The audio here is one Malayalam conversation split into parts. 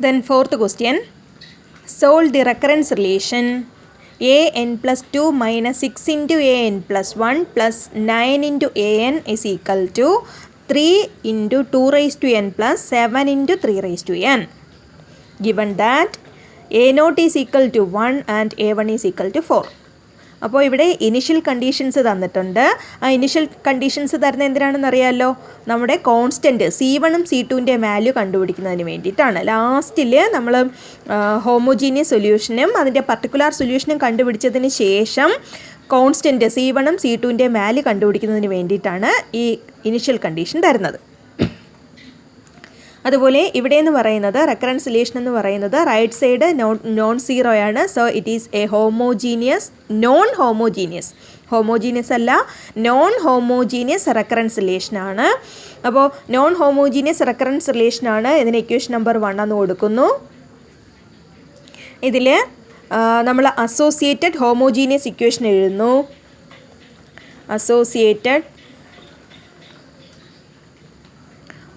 Then fourth question, solve the recurrence relation an plus 2 minus 6 into an plus 1 plus 9 into an is equal to 3 into 2 raised to n plus 7 into 3 raised to n. Given that a0 is equal to 1 and a1 is equal to 4. അപ്പോൾ ഇവിടെ ഇനിഷ്യൽ കണ്ടീഷൻസ് തന്നിട്ടുണ്ട്. ആ ഇനിഷ്യൽ കണ്ടീഷൻസ് തരുന്ന എന്തിനാണെന്ന് അറിയാമല്ലോ, നമ്മുടെ കോൺസ്റ്റൻറ്റ് C1ഉം C2ൻ്റെ വാല്യൂ കണ്ടുപിടിക്കുന്നതിന് വേണ്ടിയിട്ടാണ്. ലാസ്റ്റിൽ നമ്മൾ ഹോമോജീനിയസ് സൊല്യൂഷനും അതിൻ്റെ പർട്ടിക്കുലർ സൊല്യൂഷനും കണ്ടുപിടിച്ചതിന് ശേഷം കോൺസ്റ്റൻറ്റ് C1ഉം C2ൻ്റെ വാല്യൂ കണ്ടുപിടിക്കുന്നതിന് വേണ്ടിയിട്ടാണ് ഈ ഇനിഷ്യൽ കണ്ടീഷൻ തരുന്നത്. അതുപോലെ ഇവിടെ എന്ന് പറയുന്നത് റെക്കറൻസ് റിലേഷൻ എന്ന് പറയുന്നത് റൈറ്റ് സൈഡ് നോൺ സീറോ ആണ്. So it is A homogeneous homogeneous അല്ല, നോൺ ഹോമോജീനിയസ് റെക്കറൻസ് റിലേഷൻ ആണ്. അപ്പോൾ നോൺ ഹോമോജീനിയസ് റെക്കറൻസ് റിലേഷൻ ആണ്. ഇതിന് ഇക്വേഷൻ നമ്പർ 1 എന്ന് കൊടുക്കുന്നു. ഇതിൽ നമ്മൾ അസോസിയേറ്റഡ് ഹോമോജീനിയസ് ഇക്വേഷൻ എഴുതുന്നു. Associated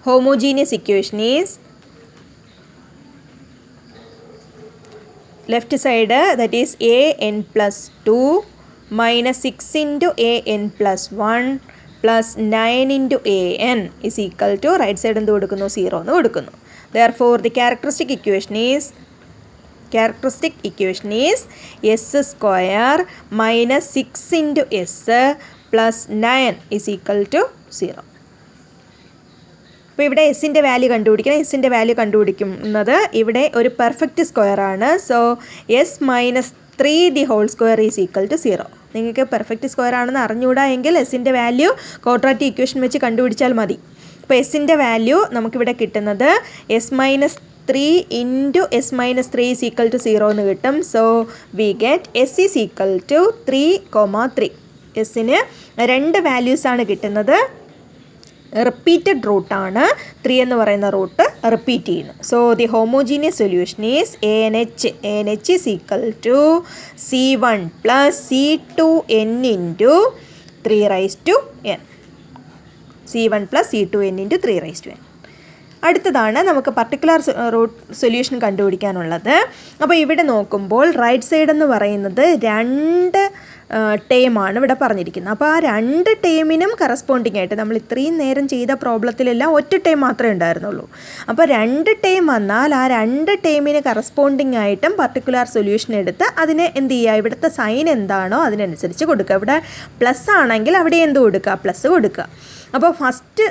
homogeneous equation is left side, that is an plus 2 minus 6 into an plus 1 plus 9 into an is equal to right side എന്ത് കൊടുക്കുന്നു, 0 എന്ന് കൊടുക്കുന്നു. Therefore the characteristic equation is s square minus 6 into s plus 9 is equal to 0. അപ്പോൾ ഇവിടെ എസിൻ്റെ വാല്യൂ കണ്ടുപിടിക്കണം. എസിൻ്റെ വാല്യൂ കണ്ടുപിടിക്കുന്നത് ഇവിടെ ഒരു പെർഫെക്റ്റ് സ്ക്വയർ ആണ്. So S minus 3 the whole square is equal to 0. നിങ്ങൾക്ക് പെർഫെക്റ്റ് സ്ക്വയർ ആണെന്ന് അറിഞ്ഞുകൂടാ എങ്കിൽ എസിൻ്റെ വാല്യൂ ക്വാഡ്രാറ്റിക് ഇക്വേഷൻ വെച്ച് കണ്ടുപിടിച്ചാൽ മതി. അപ്പോൾ എസിൻ്റെ വാല്യൂ നമുക്കിവിടെ കിട്ടുന്നത് S minus 3 into S minus 3 is equal to 0 എന്ന് കിട്ടും. So we get S is equal to 3,3. എസിന് 2 വാല്യൂസാണ് കിട്ടുന്നത്. റിപ്പീറ്റഡ് റൂട്ടാണ് 3 എന്ന് പറയുന്ന റൂട്ട് റിപ്പീറ്റ് ചെയ്യുന്നു. So the homogeneous solution is ANH is equal to C1 plus C2n into 3 raise to n. C1 plus C2n into 3 raise to n. അടുത്തതാണ് നമുക്ക് പർട്ടിക്കുലർ റൂട്ട് സൊല്യൂഷൻ കണ്ടുപിടിക്കാനുള്ളത്. അപ്പോൾ ഇവിടെ നോക്കുമ്പോൾ റൈറ്റ് സൈഡ് എന്ന് പറയുന്നത് 2 ടേമാണ് ഇവിടെ പറഞ്ഞിരിക്കുന്നത്. അപ്പോൾ ആ 2 ടേമിനും കറസ്പോണ്ടിങ് ആയിട്ട് നമ്മൾ ഇത്രയും നേരം ചെയ്ത പ്രോബ്ലത്തിലെല്ലാം ഒറ്റ ടേം മാത്രമേ ഉണ്ടായിരുന്നുള്ളൂ. അപ്പോൾ 2 ടേം വന്നാൽ ആ 2 ടേമിന് കറസ്പോണ്ടിങ് ആയിട്ടും പർട്ടിക്കുലർ സൊല്യൂഷൻ എടുത്ത് അതിന് എന്ത് ചെയ്യുക, ഇവിടുത്തെ സൈൻ എന്താണോ അതിനനുസരിച്ച് കൊടുക്കുക. ഇവിടെ പ്ലസ് ആണെങ്കിൽ അവിടെ എന്ത് കൊടുക്കുക, പ്ലസ് കൊടുക്കുക. അപ്പോൾ ഫസ്റ്റ്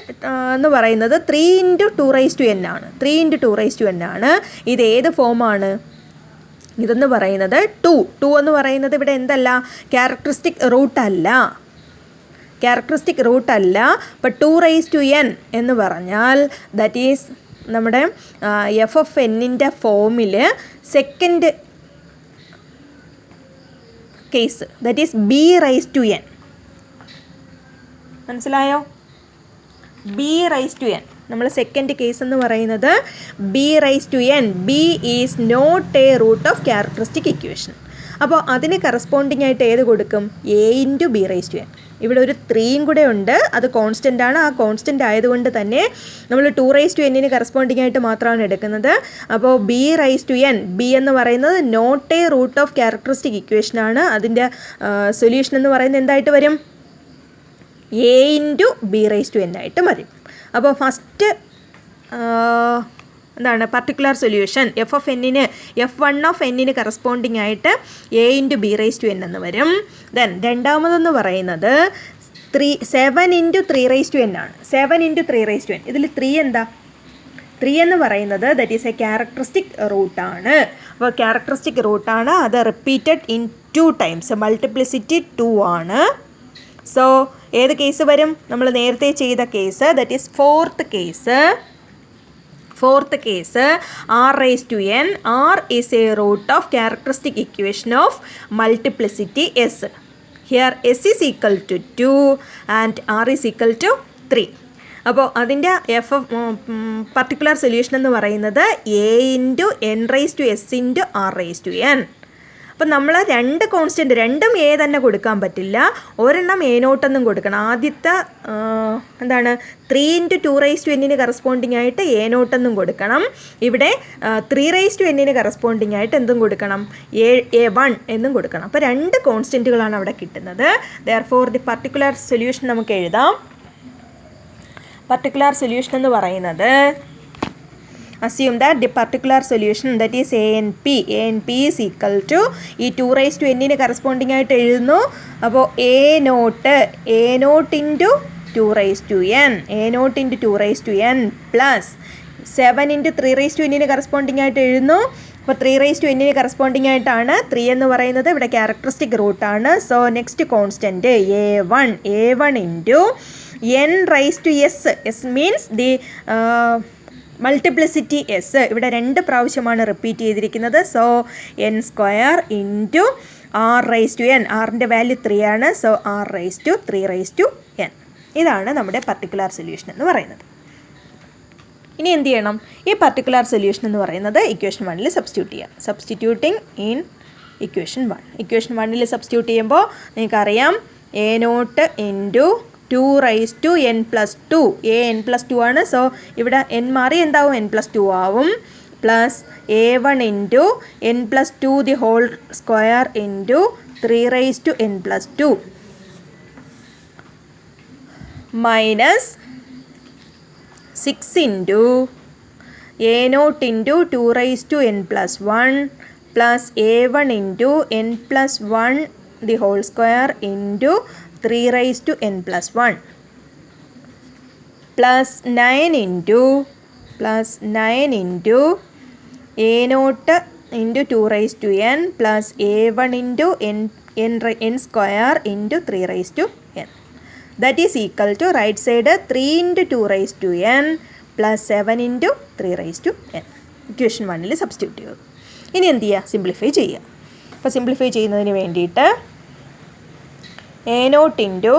എന്ന് പറയുന്നത് 3 ഇൻറ്റു 2 റൈസ് ടു n ആണ്. 3 ഇൻറ്റു 2 റൈസ് ടു n ആണ്. ഇത് ഏത് ഫോമാണ്? ഇതെന്ന് പറയുന്നത് 2 എന്ന് പറയുന്നത് ഇവിടെ എന്തല്ല, ക്യാരക്ടറിസ്റ്റിക് റൂട്ടല്ല. അപ്പോൾ 2 റൈസ് ടു n എന്ന് പറഞ്ഞാൽ ദാറ്റ് ഈസ് നമ്മുടെ എഫ് ഓഫ് എന്നിൻ്റെ ഫോമിൽ second case, that is B raise to n. മനസ്സിലായോ? ബി റൈസ് ടു n നമ്മൾ സെക്കൻഡ് കേസ് എന്ന് പറയുന്നത് B raise to n. B is not a root of characteristic equation. അപ്പോൾ അതിന് കറസ്പോണ്ടിങ് ആയിട്ട് ഏത് കൊടുക്കും, A into B raise to n. ഇവിടെ ഒരു 3യും കൂടെ ഉണ്ട്, അത് കോൺസ്റ്റൻ്റ് ആണ്. ആ കോൺസ്റ്റൻ്റ് ആയതുകൊണ്ട് തന്നെ നമ്മൾ 2 റൈസ് ടു എന്നിന് കറസ്പോണ്ടിങ് ആയിട്ട് മാത്രമാണ് എടുക്കുന്നത്. അപ്പോൾ B raise to n, B എന്ന് പറയുന്നത് not a root of characteristic equation ആണ്. അതിൻ്റെ സൊല്യൂഷൻ എന്ന് പറയുന്നത് എന്തായിട്ട് വരും, A into B raise to n ആയിട്ട് വരും. അപ്പോൾ ഫസ്റ്റ് എന്താണ് പർട്ടിക്കുലർ സൊല്യൂഷൻ F1 ഓഫ് എന്നിന് കറസ്പോണ്ടിങ് ആയിട്ട് A into B raise to n എന്ന് വരും. ദെൻ രണ്ടാമതെന്ന് പറയുന്നത് 7 ഇൻറ്റു 3 റൈസ് ടു n ആണ്. 7 ഇൻറ്റു 3 റൈസ് ടു n, ഇതിൽ 3 എന്താ, 3 എന്ന് പറയുന്നത് ദറ്റ് ഈസ് എ ക്യാരക്ടറിസ്റ്റിക് റൂട്ടാണ്. അപ്പോൾ ക്യാരക്ടറിസ്റ്റിക് റൂട്ടാണ്, അത് റിപ്പീറ്റഡ് ഇൻ 2 ടൈംസ്, മൾട്ടിപ്ലിസിറ്റി 2 ആണ്. സോ ഏത് കേസ് വരും, നമ്മൾ നേരത്തെ ചെയ്ത case, that is fourth case r raise to n. r is a root of characteristic equation of multiplicity s. Here s is equal to 2 and r is equal to 3. അപ്പോൾ അതിൻ്റെ പർട്ടിക്കുലർ സൊല്യൂഷൻ എന്ന് പറയുന്നത് A into n raise to s into r raise to n. അപ്പം നമ്മൾ രണ്ട് കോൺസ്റ്റൻറ്റ്, രണ്ടും എ തന്നെ കൊടുക്കാൻ പറ്റില്ല, ഒരെണ്ണം എ നോട്ടെന്നും കൊടുക്കണം. ആദ്യത്തെ എന്താണ് 3 × 2n കറസ്പോണ്ടിങ് ആയിട്ട് എ നോട്ടെന്നും കൊടുക്കണം. ഇവിടെ 3n കറസ്പോണ്ടിങ് ആയിട്ട് എന്തും കൊടുക്കണം, A1 എന്നും കൊടുക്കണം. അപ്പോൾ രണ്ട് കോൺസ്റ്റൻറ്റുകളാണ് അവിടെ കിട്ടുന്നത്. ദെയർഫോർ ദി പർട്ടിക്കുലർ സൊല്യൂഷൻ നമുക്ക് എഴുതാം. പർട്ടിക്കുലർ സൊല്യൂഷൻ എന്ന് പറയുന്നത്, assume that the particular solution that is a and p is equal to ഈ 2n കറസ്പോണ്ടിങ് ആയിട്ട് എഴുതുന്നു. അപ്പോൾ a naught into 2n plus 7 × 3n corresponding ആയിട്ട് എഴുതുന്നു. അപ്പോൾ 3n കറസ്പോണ്ടിങ് ആയിട്ടാണ് 3 എന്ന് പറയുന്നത്, ഇവിടെ ക്യാരക്ടറിസ്റ്റിക് റൂട്ടാണ്. So next constant a1 into n⁻s means the multiplicity S. ഇവിടെ 2 പ്രാവശ്യമാണ് റിപ്പീറ്റ് ചെയ്തിരിക്കുന്നത്. സോ n² ഇൻറ്റു r⁻n, ആറിൻ്റെ വാല്യൂ 3 ആണ്. So r⁻3n. ഇതാണ് നമ്മുടെ പർട്ടിക്കുലർ സൊല്യൂഷൻ എന്ന് പറയുന്നത്. ഇനി എന്ത് ചെയ്യണം, ഈ പർട്ടിക്കുലർ സൊല്യൂഷൻ എന്ന് പറയുന്നത് ഇക്വേഷൻ 1 സബ്സ്റ്റിറ്റ്യൂട്ട് ചെയ്യാം. സബ്സ്റ്റിറ്റ്യൂട്ടിങ് ഇൻ ഇക്വേഷൻ 1 സബ്സ്റ്റിറ്റ്യൂട്ട് ചെയ്യുമ്പോൾ നിങ്ങൾക്കറിയാം a naught into 2n+2, an+2 ആണ്. സോ ഇവിടെ n മാറി എന്താവും, n+2 ആവും. Plus a1 into n+2 the whole square into 3n+2 minus 6 into a0 into 2n+1 plus a1 into n+1 the whole square into 3n+1 plus 9 into a0 into 2n plus a1 into n² into 3n. That is equal to right side 3 × 2n plus 7 × 3n. Equation 1 substitute ചെയ്തു. ഇനി എന്ത് ചെയ്യുക, സിംപ്ലിഫൈ ചെയ്യുക. അപ്പോൾ സിംപ്ലിഫൈ ചെയ്യുന്നതിന് വേണ്ടിയിട്ട് a0 ഇൻറ്റു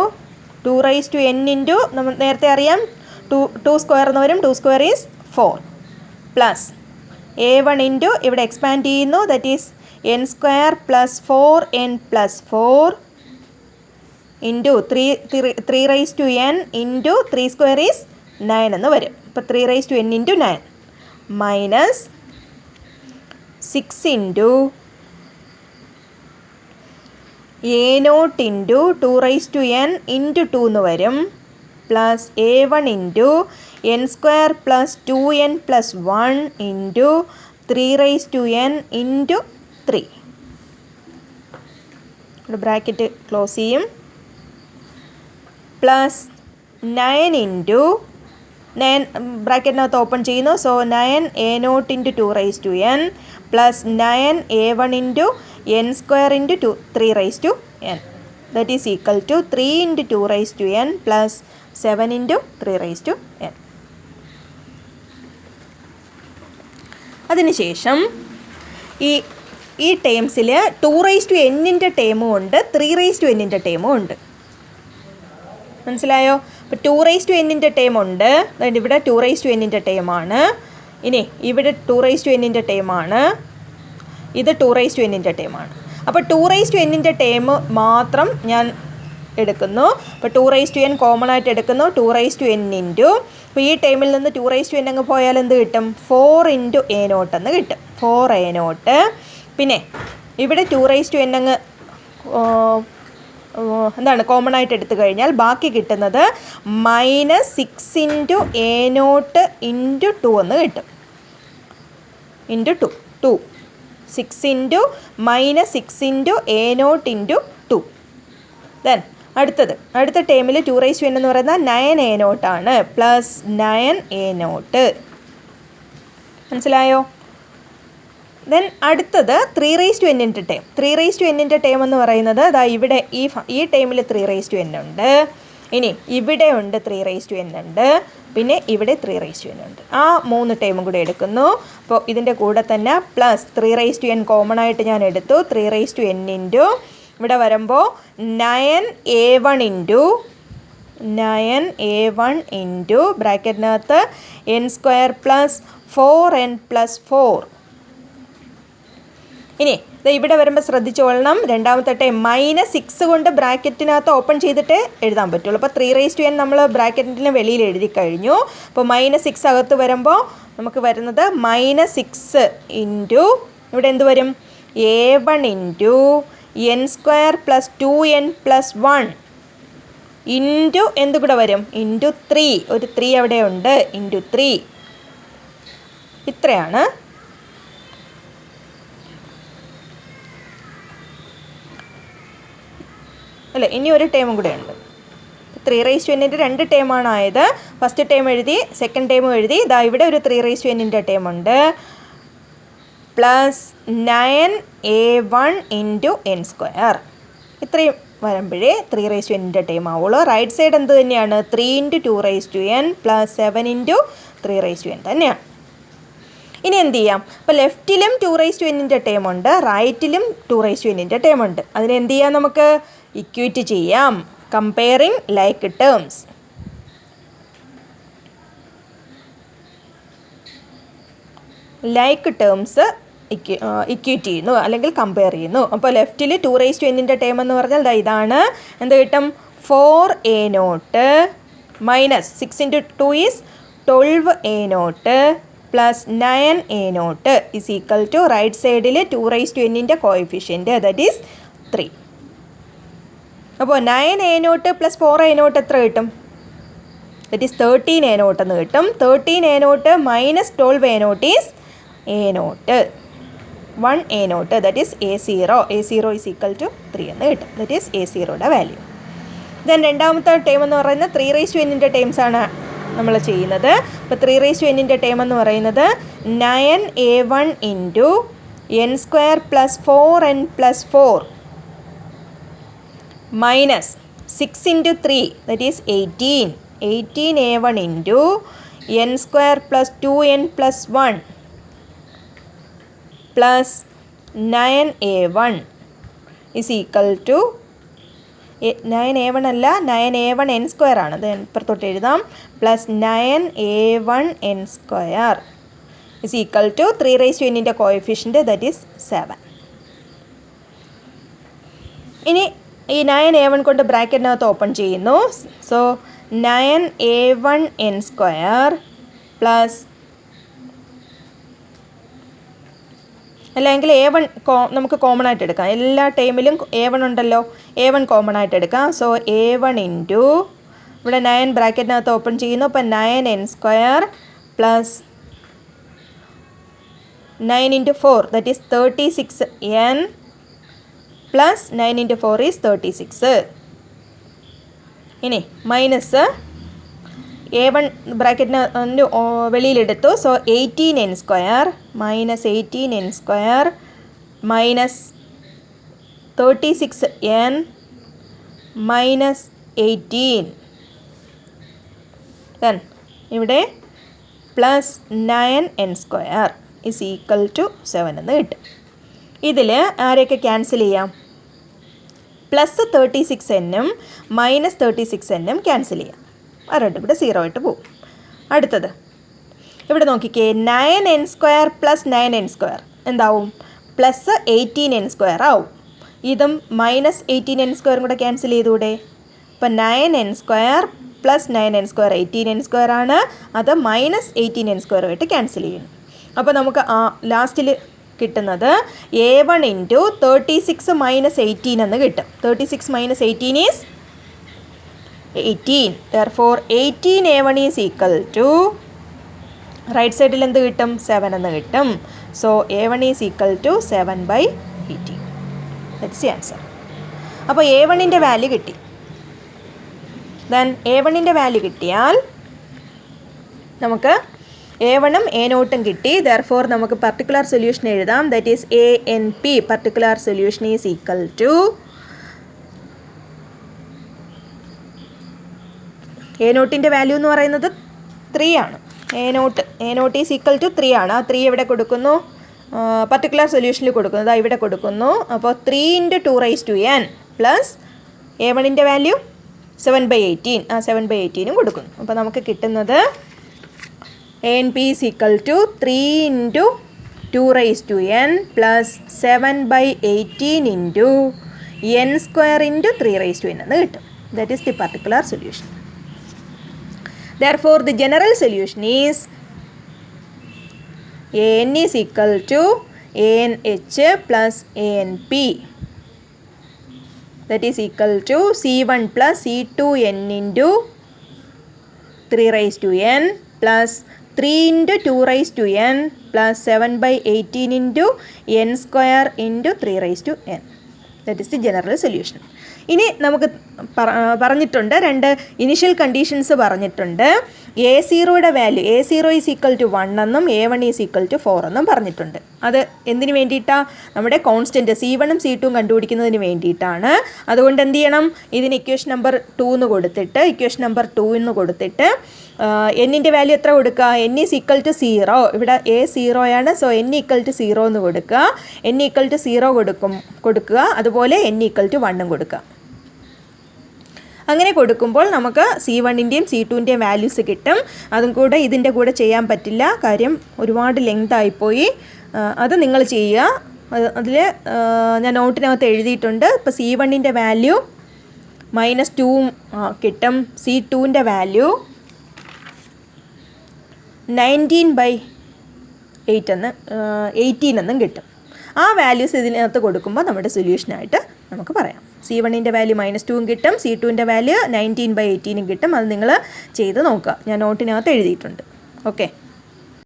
2n ഇൻറ്റു നമ്മൾ നേരത്തെ അറിയാം 2² എന്ന് വരും, 2² ഈസ് 4 പ്ലസ് a1 ഇൻറ്റു ഇവിടെ എക്സ്പാൻഡ് ചെയ്യുന്നു, that is n² plus 4n+4 into 3n into 3² is 9 എന്ന് വരും. അപ്പോൾ 3n into 9 minus 6 into a0 into 2n into 2 എന്ന് വരും, plus a1 into n² plus 2n+1 into 3n into 3. ഇവിടെ ബ്രാക്കറ്റ് ക്ലോസ് ചെയ്യും. പ്ലസ് 9 ഇൻറ്റു 9 ബ്രാക്കറ്റിനകത്ത് ഓപ്പൺ ചെയ്യുന്നു. So 9 a0 into 2n plus 9 a1 into n² into 3n. That is equal to 3 × 2n plus 7 × 3n. അതിനുശേഷം ഈ ടേംസിൽ 2n ടേമും ഉണ്ട്, 3n ടേമും ഉണ്ട്. മനസ്സിലായോ? അപ്പോൾ 2n ടേം ഉണ്ട്, അതായത് ഇവിടെ 2n ടേമാണ്. ഇനി ഇവിടെ 2n ടേമാണ്, ഇത് 2n ടേമാണ്. അപ്പോൾ 2n ടേം മാത്രം ഞാൻ എടുക്കുന്നു. അപ്പോൾ 2n കോമൺ ആയിട്ട് എടുക്കുന്നു. 2n ഇൻറ്റു, അപ്പോൾ ഈ ടൈമിൽ നിന്ന് 2n അങ്ങ് പോയാൽ എന്ത് കിട്ടും, 4 × a0 എന്ന് കിട്ടും. 4 a0. പിന്നെ ഇവിടെ 2n അങ്ങ് എന്താണ് കോമൺ ആയിട്ട് എടുത്തു കഴിഞ്ഞാൽ ബാക്കി കിട്ടുന്നത് -6 × a0 ഇൻറ്റു 2 എന്ന് കിട്ടും. Into 2 6 into -6 × a0 into 2. Then അടുത്ത ടേമിൽ 2n എന്ന് പറയുന്നത് 9 a0 ആണ്, പ്ലസ് 9 a0. മനസ്സിലായോ? ദെൻ അടുത്തത് 3n ടേം. 3n ടേം എന്ന് പറയുന്നത് അതാ ഇവിടെ ഈ ടേമിൽ 3n ഉണ്ട്, ഇനി ഇവിടെ ഉണ്ട് 3n ഉണ്ട്, പിന്നെ ഇവിടെ 3n ഉണ്ട്. ആ 3 ടേമും കൂടെ എടുക്കുന്നു. അപ്പോൾ ഇതിൻ്റെ കൂടെ തന്നെ പ്ലസ് 3n കോമൺ ആയിട്ട് ഞാൻ എടുത്തു. 3n ഇൻറ്റു ഇവിടെ വരുമ്പോൾ 9 a1 into ബ്രാക്കറ്റിനകത്ത് n² plus 4n+4 ഇനി ഇവിടെ വരുമ്പോൾ ശ്രദ്ധിച്ചോളണം, രണ്ടാമത്തെ ടേം -6 കൊണ്ട് ബ്രാക്കറ്റിനകത്ത് ഓപ്പൺ ചെയ്തിട്ട് എഴുതാൻ പറ്റുള്ളൂ. അപ്പോൾ 3n നമ്മൾ ബ്രാക്കറ്റിന് വെളിയിൽ എഴുതി കഴിഞ്ഞു. അപ്പോൾ -6 അകത്ത് വരുമ്പോൾ നമുക്ക് വരുന്നത് -6 ഇൻറ്റു ഇവിടെ എന്ത് വരും, a1 into n² + 2n + 1 into എന്ത് കൂടെ വരും, ഇൻറ്റു 3, ഒരു 3 അവിടെ ഉണ്ട്, ഇൻറ്റു 3. ഇത്രയാണ്. അല്ലേ, ഇനി ഒരു ടേമും കൂടെ ഉണ്ട്. 3n രണ്ട് ടേമാണ് ആയത്. ഫസ്റ്റ് ടേം എഴുതി, സെക്കൻഡ് ടേമും എഴുതി. ഇതാ ഇവിടെ ഒരു 3n ടേമുണ്ട്. +9a1 into n². ഇത്രയും വരുമ്പോഴേ 3n ടേം ആവുള്ളൂ. റൈറ്റ് സൈഡ് എന്ത് തന്നെയാണ്, 3 × 2n + 7 × 3n തന്നെയാണ്. ഇനി എന്ത് ചെയ്യാം, അപ്പോൾ ലെഫ്റ്റിലും 2n ടേമുണ്ട്, റൈറ്റിലും 2n ടേമുണ്ട്. അതിനെന്ത് ചെയ്യാം, നമുക്ക് ഇക്വേറ്റ് ചെയ്യാം. Comparing like terms. Like terms equate ചെയ്യുന്നു അല്ലെങ്കിൽ കമ്പയർ ചെയ്യുന്നു. അപ്പോൾ ലെഫ്റ്റിൽ 2n ടേം എന്ന് പറഞ്ഞാൽ ഇതാണ്. എന്ത് കിട്ടും, 4a0 -6 × 2 is 12a0 + 9a0 is equal to right സൈഡിൽ 2n കോഎഫിഷ്യൻറ്റ്, ദാറ്റ് ഈസ് 3. അപ്പോൾ 9a0 + 4a0 എത്ര കിട്ടും, ദാറ്റ് ഈസ് 13a0 എന്ന് കിട്ടും. 13a0 - 12a0 is a0, 1a0, that is a0. a0 is equal to 3 എന്ന് കിട്ടും. ദാറ്റ് ഈസ് a0യുടെ വാല്യൂ. ദെൻ രണ്ടാമത്തെ ടേം എന്ന് പറയുന്നത് 3n ടേംസ് ആണ് നമ്മൾ ചെയ്യുന്നത്. അപ്പോൾ 3n ടേം എന്ന് പറയുന്നത് 9a1 into n² + 4n + 4 -6 × 3, that is 18. 18a1 into n² + 2n + 1 + 9a1 is equal to 9a1 അല്ല, 9a1 n² ആണ്. അത് ഇപ്പുറത്തോട്ട് എഴുതാം. +9a1 n² is equal to 3n coefficient, that is 7. ഇനി ഈ 9a1 കൊണ്ട് ബ്രാക്കറ്റിനകത്ത് ഓപ്പൺ ചെയ്യുന്നു. സോ 9a1 n² പ്ലസ്, അല്ലെങ്കിൽ a1 നമുക്ക് കോമൺ ആയിട്ട് എടുക്കാം. എല്ലാ ടൈമിലും a1 ഉണ്ടല്ലോ, a1 കോമൺ ആയിട്ട് എടുക്കാം. സോ a1 ഇൻറ്റു ഇവിടെ 9 ബ്രാക്കറ്റിനകത്ത് ഓപ്പൺ ചെയ്യുന്നു. അപ്പോൾ 9n² plus 9 × 4, that is 36n plus 9 × 4 is 36. ഇനി മൈനസ് a1 ബ്രാക്കറ്റിന് വെളിയിലെടുത്തു. So 18n² -18n² minus 36n minus 18. Then ഇവിടെ plus 9n² is equal to 7 എന്ന് കിട്ടും. ഇതിൽ ആരെയൊക്കെ ക്യാൻസൽ ചെയ്യാം, +36n -36n ക്യാൻസൽ ചെയ്യാം. ആ രണ്ടും കൂടെ 0 ആയിട്ട് പോകും. അടുത്തത് ഇവിടെ നോക്കിക്കേ, 9n² + 9n² എന്താവും, +18n² ആവും. ഇതും -18n² കൂടെ ക്യാൻസൽ ചെയ്തുകൂടെ. അപ്പം 9n² + 9n² 18n² ആണ്. അത് -18n² ആയിട്ട് ക്യാൻസൽ ചെയ്യുന്നു. അപ്പോൾ നമുക്ക് ലാസ്റ്റിൽ കിട്ടുന്നത് a1 ഇൻറ്റു 36 - 18 എന്ന് കിട്ടും. 36 - 18 is 18. Therefore 18a1 is equal to right സൈഡിൽ എന്ത് കിട്ടും, 7 എന്ന് കിട്ടും. So a1 is equal to 7/18. That's the answer. അപ്പോൾ a1ൻ്റെ വാല്യൂ കിട്ടി. ദെൻ a1ൻ്റെ വാല്യൂ കിട്ടിയാൽ നമുക്ക് a1ഉം a0ഉം കിട്ടി. ദെർഫോർ നമുക്ക് പർട്ടിക്കുലർ സൊല്യൂഷൻ എഴുതാം. That is ANP, particular solution is equal to a0ൻ്റെ വാല്യൂ എന്ന് പറയുന്നത് 3 ആണ്. a0 ഈസ് ഈക്വൽ ടു 3 ആണ്. ആ 3 എവിടെ കൊടുക്കുന്നു, പർട്ടിക്കുലർ സൊല്യൂഷനിൽ കൊടുക്കുന്നത് ഇവിടെ കൊടുക്കുന്നു. അപ്പോൾ 3 × 2n പ്ലസ് a1ൻ്റെ വാല്യൂ 7/18, ആ 7/18 കൊടുക്കുന്നു. അപ്പോൾ നമുക്ക് കിട്ടുന്നത് ANP is equal to 3 × 2n plus 7/18 into n square into 3n എന്ന് കിട്ടും. That is the particular solution. Therefore, the general solution is an is equal to anh plus anp. That is equal to c1 plus c2n into 3n plus 3 into 2n plus 7/18 into n square into 3n. That is the general solution. ഇനി നമുക്ക് പറഞ്ഞിട്ടുണ്ട്, രണ്ട് ഇനിഷ്യൽ കണ്ടീഷൻസ് പറഞ്ഞിട്ടുണ്ട്. a0യുടെ value a0 is equal to 1 എന്നും a1 ഈസ് ഈക്വൽ ടു 4 എന്നും പറഞ്ഞിട്ടുണ്ട്. അത് എന്തിനു വേണ്ടിയിട്ടാണ്? നമ്മുടെ കോൺസ്റ്റൻറ്റ് c1ഉം c2ഉം കണ്ടുപിടിക്കുന്നതിന് വേണ്ടിയിട്ടാണ്. അതുകൊണ്ട് എന്ത് ചെയ്യണം? ഇതിന് ഇക്വേഷൻ നമ്പർ 2 എന്ന് കൊടുത്തിട്ട് ഇക്വേഷൻ നമ്പർ 2 എന്ന് കൊടുത്തിട്ട് എന്നിൻ്റെ വാല്യൂ എത്ര കൊടുക്കുക? n is equal to 0. ഇവിടെ a 0 ആണ്. സോ n ഈക്വൽ ടു 0 എന്ന് കൊടുക്കുക. n ഈക്വൽ ടു 0 കൊടുക്കുക. അതുപോലെ n ഈക്വൽ ടു 1 കൊടുക്കുക. അങ്ങനെ കൊടുക്കുമ്പോൾ നമുക്ക് c1ൻ്റെയും c2ൻ്റെയും വാല്യൂസ് കിട്ടും. അതും കൂടെ ഇതിൻ്റെ കൂടെ ചെയ്യാൻ പറ്റില്ല, കാര്യം ഒരുപാട് ലെങ്ത് ആയിപ്പോയി. അത് നിങ്ങൾ ചെയ്യുക. അതിൽ ഞാൻ നോട്ടിനകത്ത് എഴുതിയിട്ടുണ്ട്. ഇപ്പോൾ c1ൻ്റെ വാല്യൂ -2 കിട്ടും. c2ൻ്റെ വാല്യൂ 18 എന്നും കിട്ടും. ആ വാല്യൂസ് ഇതിനകത്ത് കൊടുക്കുമ്പോൾ നമ്മുടെ സൊല്യൂഷനായിട്ട് നമുക്ക് പറയാം. c1ൻ്റെ വാല്യൂ -2 കിട്ടും, c2ൻ്റെ വാല്യൂ 19/18 കിട്ടും. അത് നിങ്ങൾ ചെയ്ത് നോക്കുക. ഞാൻ നോട്ടിനകത്ത് എഴുതിയിട്ടുണ്ട്. ഓക്കെ.